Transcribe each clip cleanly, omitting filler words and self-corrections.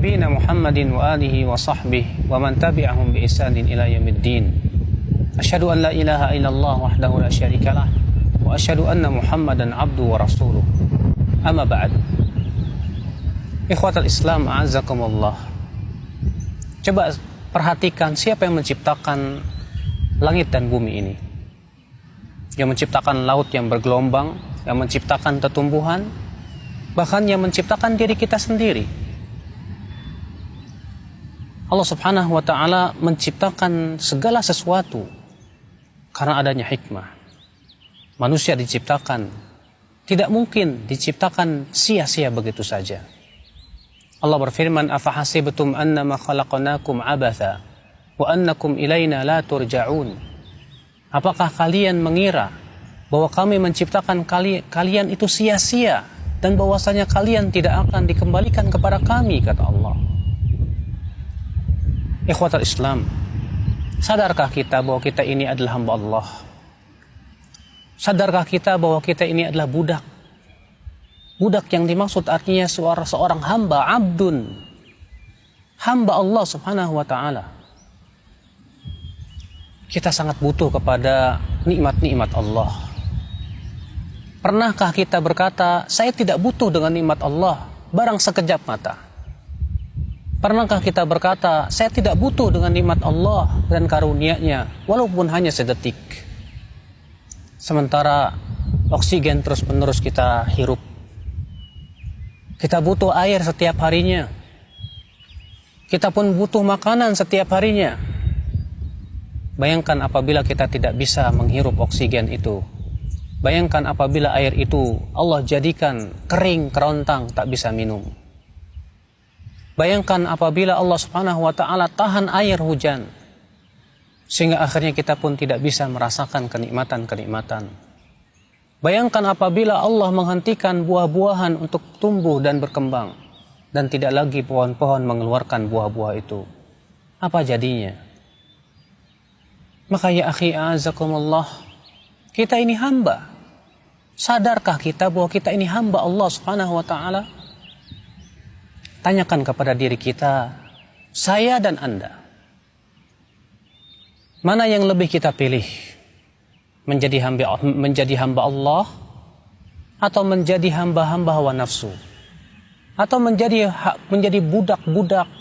نبينا محمد وآله وصحبه ومن تبعهم بإحسان إلى يوم الدين. أشهد أن لا إله إلا الله وحده لا شريك له وأشهد أن محمدا عبده ورسوله. أما بعد. Ikhwatal Islam a'azzakumullah. Coba perhatikan siapa yang menciptakan langit dan bumi ini. Yang menciptakan laut yang bergelombang, yang menciptakan tumbuhan, bahkan yang menciptakan diri kita sendiri. Allah Subhanahu wa ta'ala menciptakan segala sesuatu karena adanya hikmah. Manusia diciptakan, tidak mungkin diciptakan sia-sia begitu saja. Allah berfirman, "Afahasibtum annama khalaqnakum abatha wa annakum ilaina la turja'un." Apakah kalian mengira bahwa kami menciptakan kalian itu sia-sia dan bahwasanya kalian tidak akan dikembalikan kepada kami, kata Allah. Ikhwatal Islam, sadarkah kita bahwa kita ini adalah hamba Allah? Sadarkah kita bahwa kita ini adalah budak? Budak yang dimaksud artinya seorang hamba, abdun, hamba Allah Subhanahu wa ta'ala. Kita sangat butuh kepada nikmat-nikmat Allah. Pernahkah kita berkata, saya tidak butuh dengan nikmat Allah barang sekejap mata? Pernahkah kita berkata, saya tidak butuh dengan nikmat Allah dan karunia-Nya walaupun hanya sedetik? Sementara oksigen terus-menerus kita hirup. Kita butuh air setiap harinya. Kita pun butuh makanan setiap harinya. Bayangkan apabila kita tidak bisa menghirup oksigen itu. Bayangkan apabila air itu Allah jadikan kering, kerontang, tak bisa minum. Bayangkan apabila Allah Subhanahu wa ta'ala tahan air hujan, sehingga akhirnya kita pun tidak bisa merasakan kenikmatan-kenikmatan. Bayangkan apabila Allah menghentikan buah-buahan untuk tumbuh dan berkembang, dan tidak lagi pohon-pohon mengeluarkan buah-buah itu. Apa jadinya? Maka ya akhi a'azakumullah, kita ini hamba. Sadarkah kita bahwa kita ini hamba Allah Subhanahu wa ta'ala? Tanyakan kepada diri kita, saya dan Anda, mana yang lebih kita pilih? Menjadi hamba Allah atau menjadi hamba-hamba hawa nafsu, atau menjadi budak-budak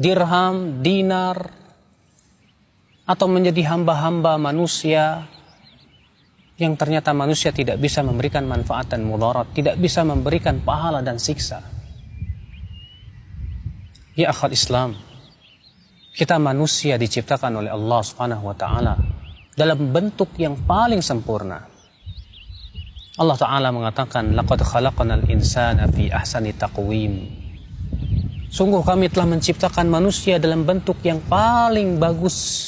dirham, dinar, atau menjadi hamba-hamba manusia yang ternyata manusia tidak bisa memberikan manfaat dan mudarat, tidak bisa memberikan pahala dan siksa. Ya akhwat Islam, kita manusia diciptakan oleh Allah Subhanahu wa ta'ala dalam bentuk yang paling sempurna. Allah Ta'ala mengatakan, "Laqad khalaqnal insana fi ahsani taqwim." Sungguh kami telah menciptakan manusia dalam bentuk yang paling bagus.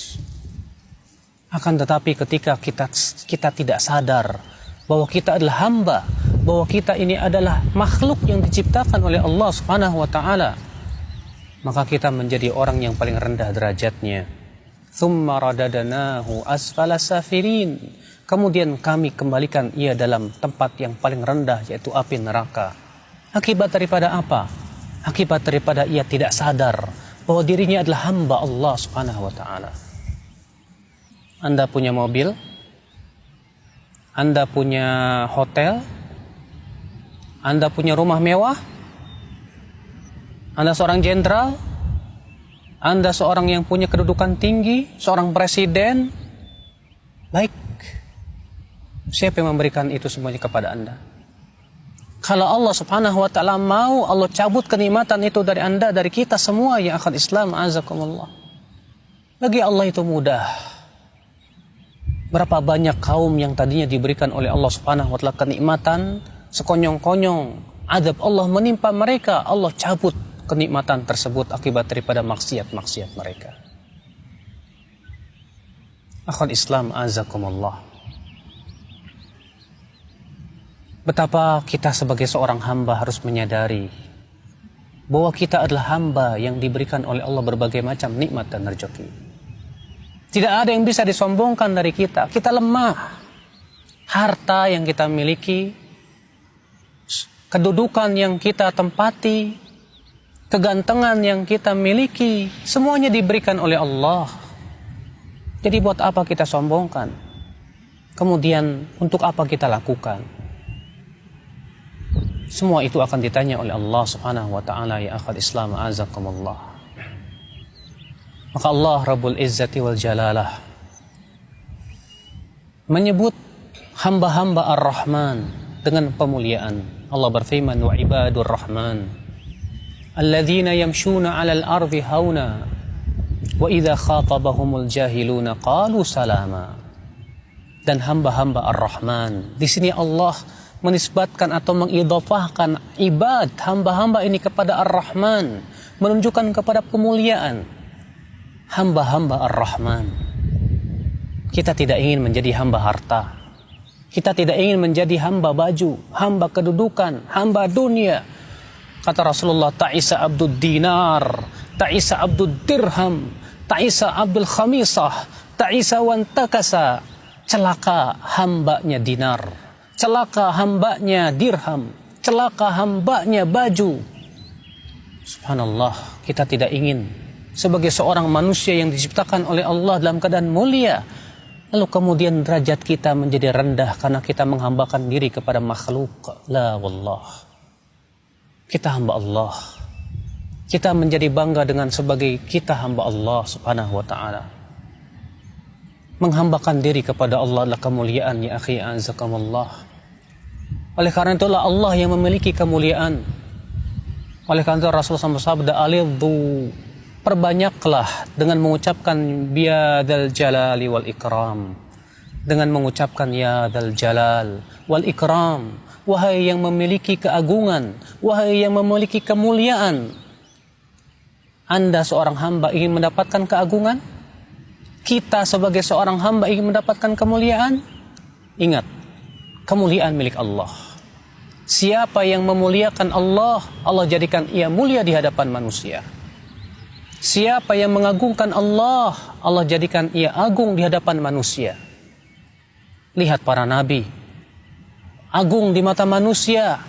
Akan tetapi ketika kita tidak sadar bahwa kita adalah hamba, bahwa kita ini adalah makhluk yang diciptakan oleh Allah Subhanahu wa ta'ala, maka kita menjadi orang yang paling rendah derajatnya. Thumma radadnahu asfala safirin. Kemudian kami kembalikan ia dalam tempat yang paling rendah, yaitu api neraka. Akibat daripada apa? Akibat daripada ia tidak sadar bahwa dirinya adalah hamba Allah Subhanahu wa ta'ala. Anda punya mobil, Anda punya hotel, Anda punya rumah mewah, Anda seorang jenderal, Anda seorang yang punya kedudukan tinggi, seorang presiden. Baik, siapa yang memberikan itu semuanya kepada Anda? Kalau Allah Subhanahu wa ta'ala mau, Allah cabut kenikmatan itu dari Anda, dari kita semua, ya akhwat Islam azakumullah. Bagi Allah itu mudah. Berapa banyak kaum yang tadinya diberikan oleh Allah Subhanahu wa ta'ala kenikmatan, sekonyong-konyong azab Allah menimpa mereka, Allah cabut kenikmatan tersebut akibat daripada maksiat-maksiat mereka. Akhwat Islam azakumullah. Betapa kita sebagai seorang hamba harus menyadari bahwa kita adalah hamba yang diberikan oleh Allah berbagai macam nikmat dan rezeki. Tidak ada yang bisa disombongkan dari kita. Kita lemah. Harta yang kita miliki, kedudukan yang kita tempati, kegantengan yang kita miliki, semuanya diberikan oleh Allah. Jadi buat apa kita sombongkan? Kemudian untuk apa kita lakukan? Semua itu akan ditanya oleh Allah Subhanahu wa taala, ya akhal Islam azakumullah. Maka Allah Rabbul Izzati wal Jalalah menyebut hamba-hamba Ar-Rahman dengan pemuliaan. Allah berfirman, wa ibadur rahman alladzina yamshuna 'alal ardi hauna wa idza khatabahumul jahiluna qalu salama. Dan hamba-hamba Ar-Rahman, di sini Allah menisbatkan atau mengidhafahkan ibad hamba-hamba ini kepada Ar-Rahman, menunjukkan kepada kemuliaan hamba-hamba Ar-Rahman. Kita tidak ingin menjadi hamba harta, kita tidak ingin menjadi hamba baju, hamba kedudukan, hamba dunia. Kata Rasulullah, ta'isa abdud dinar, ta'isa abdud dirham, ta'isa abdul khamisah, ta'isa wantakasa. Celaka hambanya dinar, celaka hambanya dirham, celaka hambanya baju. Subhanallah, kita tidak ingin sebagai seorang manusia yang diciptakan oleh Allah dalam keadaan mulia, lalu kemudian derajat kita menjadi rendah karena kita menghambakan diri kepada makhluk. La wallah. Kita hamba Allah. Kita menjadi bangga dengan sebagai kita hamba Allah Subhanahu wa taala. Menghambakan diri kepada Allah adalah kemuliaan, ya akhi azakumullah. Oleh karena itulah Allah yang memiliki kemuliaan. Oleh karena itu Rasulullah SAW bersabda, alidhu, perbanyaklah dengan mengucapkan biyadal jalali wal ikram, dengan mengucapkan ya dal jalal wal ikram, wahai yang memiliki keagungan, wahai yang memiliki kemuliaan. Anda seorang hamba ingin mendapatkan keagungan? Kita sebagai seorang hamba ingin mendapatkan kemuliaan? Ingat, kemuliaan milik Allah. Siapa yang memuliakan Allah, Allah jadikan ia mulia di hadapan manusia. Siapa yang mengagungkan Allah, Allah jadikan ia agung di hadapan manusia. Lihat para nabi, agung di mata manusia,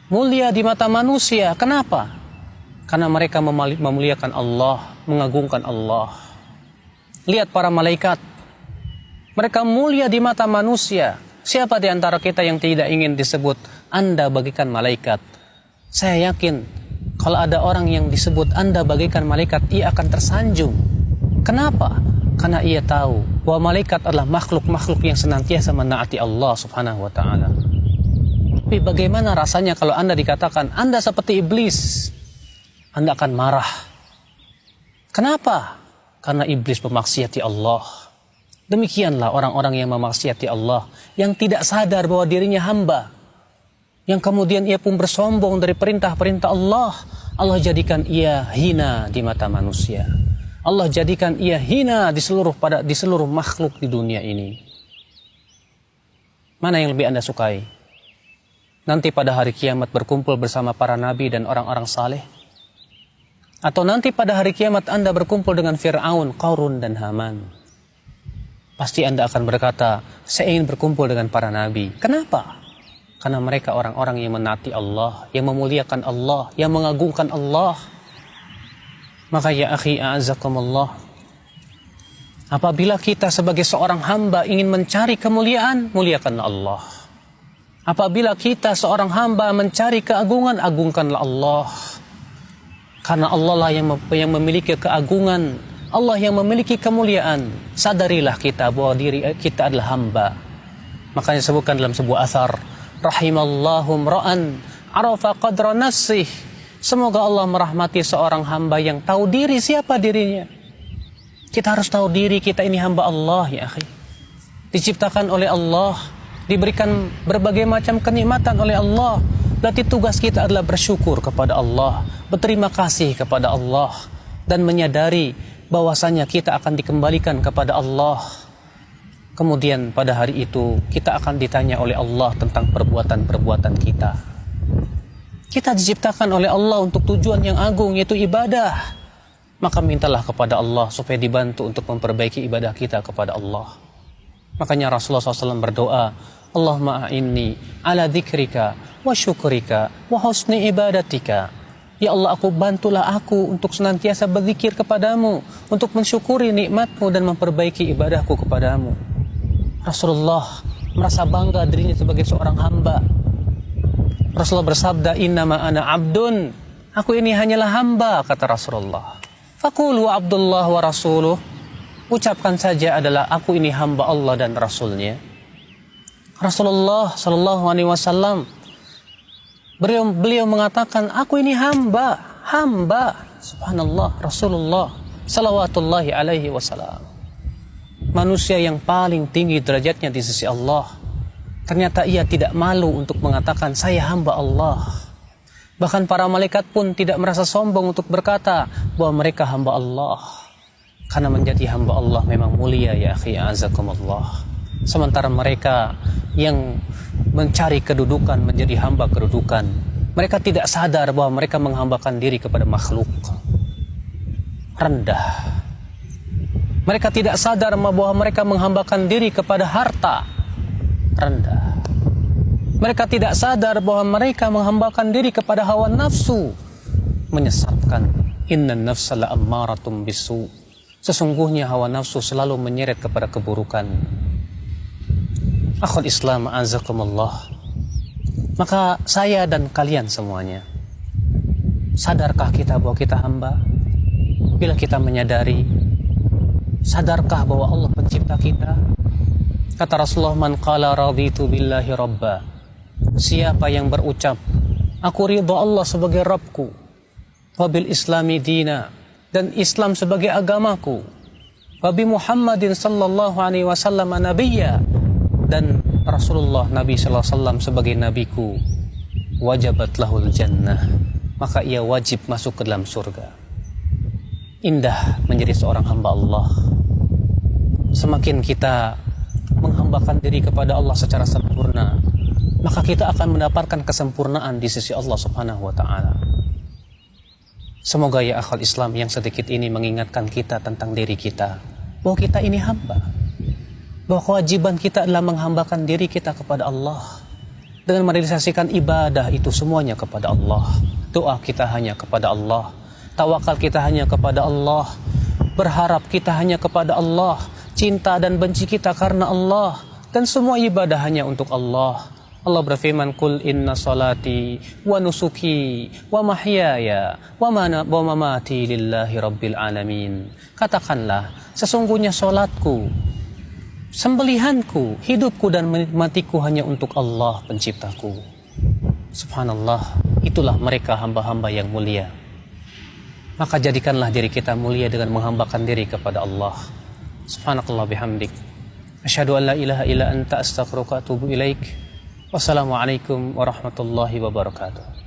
mulia di mata manusia. Kenapa? Karena mereka memuliakan Allah, mengagungkan Allah. Lihat para malaikat, mereka mulia di mata manusia. Siapa di antara kita yang tidak ingin disebut Anda bagikan malaikat? Saya yakin kalau ada orang yang disebut Anda bagikan malaikat, ia akan tersanjung. Kenapa? Karena ia tahu bahwa malaikat adalah makhluk-makhluk yang senantiasa menaati Allah Subhanahu wa taala. Tapi bagaimana rasanya kalau Anda dikatakan Anda seperti iblis? Anda akan marah. Kenapa? Karena iblis memaksiati Allah. Demikianlah orang-orang yang memaksiati Allah, yang tidak sadar bahwa dirinya hamba, yang kemudian ia pun bersombong dari perintah-perintah Allah. Allah jadikan ia hina di mata manusia. Allah jadikan ia hina di seluruh makhluk di dunia ini. Mana yang lebih Anda sukai? Nanti pada hari kiamat berkumpul bersama para nabi dan orang-orang saleh? Atau nanti pada hari kiamat Anda berkumpul dengan Fir'aun, Qarun, dan Haman? Pasti Anda akan berkata, saya ingin berkumpul dengan para nabi. Kenapa? Karena mereka orang-orang yang menaati Allah, yang memuliakan Allah, yang mengagungkan Allah. Maka ya akhi a'azakumullah, apabila kita sebagai seorang hamba ingin mencari kemuliaan, muliakanlah Allah. Apabila kita seorang hamba mencari keagungan, agungkanlah Allah. Karena Allah lah yang memiliki keagungan, Allah yang memiliki kemuliaan. Sadarilah kita bahwa diri kita adalah hamba. Makanya sebutkan dalam sebuah athar, rahimallahu ra'an arafa qadra nafsih. Semoga Allah merahmati seorang hamba yang tahu diri siapa dirinya. Kita harus tahu diri kita ini hamba Allah, ya akhi. Diciptakan oleh Allah, diberikan berbagai macam kenikmatan oleh Allah. Berarti tugas kita adalah bersyukur kepada Allah, berterima kasih kepada Allah, dan menyadari bahwasanya kita akan dikembalikan kepada Allah. Kemudian pada hari itu kita akan ditanya oleh Allah tentang perbuatan-perbuatan kita. Kita diciptakan oleh Allah untuk tujuan yang agung, yaitu ibadah. Maka mintalah kepada Allah supaya dibantu untuk memperbaiki ibadah kita kepada Allah. Makanya Rasulullah SAW berdoa, Allahumma a'inni ala dzikrika wa syukrika wa husni ibadatika. Ya Allah, bantulah aku untuk senantiasa berzikir kepadamu, untuk mensyukuri nikmatmu dan memperbaiki ibadahku kepadamu. Rasulullah merasa bangga dirinya sebagai seorang hamba. Rasulullah bersabda, innama ana abdun, aku ini hanyalah hamba, kata Rasulullah. Faqulu Abdullah wa rasuluh, ucapkan saja adalah aku ini hamba Allah dan Rasulnya. Rasulullah Sallallahu Alaihi Wasallam beliau mengatakan, aku ini hamba. Subhanallah. Rasulullah Salawatullahi Alaihi Wasallam, manusia yang paling tinggi derajatnya di sisi Allah, ternyata ia tidak malu untuk mengatakan saya hamba Allah. Bahkan para malaikat pun tidak merasa sombong untuk berkata bahwa mereka hamba Allah. Karena menjadi hamba Allah memang mulia, ya akhi, azakumullah. Sementara mereka yang mencari kedudukan menjadi hamba kedudukan, mereka tidak sadar bahwa mereka menghambakan diri kepada makhluk rendah. Mereka tidak sadar bahwa mereka menghambakan diri kepada harta rendah. Mereka tidak sadar bahwa mereka menghambakan diri kepada hawa nafsu menyesatkan. Innan nafsa la'ammaratum bisu. Sesungguhnya hawa nafsu selalu menyeret kepada keburukan. Akhul Islam, azakumullah. Maka saya dan kalian semuanya, sadarkah kita bahwa kita hamba? Bila kita menyadari, sadarkah bahwa Allah pencipta kita? Kata Rasulullah, man qala raditu billahi rabba, siapa yang berucap aku ridha Allah sebagai Rabbku, wabil islami dina, dan Islam sebagai agamaku, wabi Muhammadin sallallahu alaihi wasallam nabiyya, dan Rasulullah Nabi sallallahu alaihi wasallam sebagai nabiku, wajabat lahul jannah, maka ia wajib masuk ke dalam surga. Indah menjadi seorang hamba Allah. Semakin kita menghambakan diri kepada Allah secara sempurna, maka kita akan mendapatkan kesempurnaan di sisi Allah Subhanahu wa taala. Semoga ya akhwal Islam yang sedikit ini mengingatkan kita tentang diri kita, bahwa kita ini hamba, bahwa kewajiban kita adalah menghambakan diri kita kepada Allah dengan merealisasikan ibadah itu semuanya kepada Allah. Doa kita hanya kepada Allah, tawakal kita hanya kepada Allah, berharap kita hanya kepada Allah, cinta dan benci kita karena Allah, dan semua ibadah hanya untuk Allah. Allah berfirman, Qul inna salati wa nusuki wa mahyaya wa mamati lillahi rabbil alamin. Katakanlah, sesungguhnya salatku, sembelihanku, hidupku dan matiku hanya untuk Allah penciptaku. Subhanallah, itulah mereka hamba-hamba yang mulia. Maka jadikanlah diri kita mulia dengan menghambakan diri kepada Allah. Subhanakallah bihamdik, asyhadu an la ilaha illa anta astaghfiruka wa atubu ilaik. Wassalamualaikum warahmatullahi wabarakatuh.